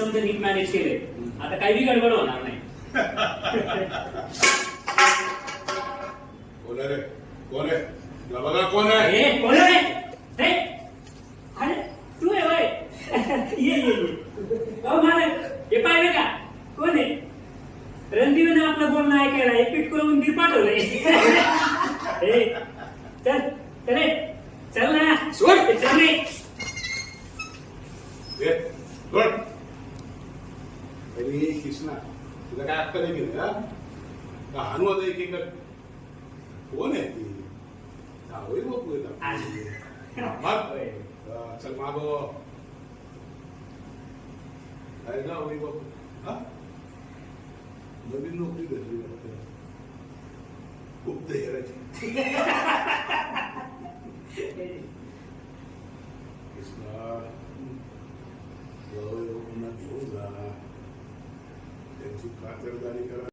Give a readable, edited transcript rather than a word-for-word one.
समजा नीट मॅनेज केले आता काही बी गडबड होणार नाही. कोण आहे रे? कोण आहे? तुला बघा कोण आहे? हे कोण आहे? हे? अरे तू आहे होय? ये ये ये. अहो मालक हे पाहिलं का कोण आहे? रणदीपने आपलं बोलणं ऐकायला एक पीठ करून उंदीर पाठवलंय. हे चल चल रे. चल ना सोड चल रे. ए, सोड. अरे कृष्णा तुला काय अक्कल आहे की नाही? का हानू आता एक एक कोण आहे ती? जावई बापू येतात. मग चल मागो काय जावई बापू हा नवीन नोकरी भेटली खूप तयाराची. कृष्णा जावई बापूंना घेऊन जा त्यांची खातरदारी करा.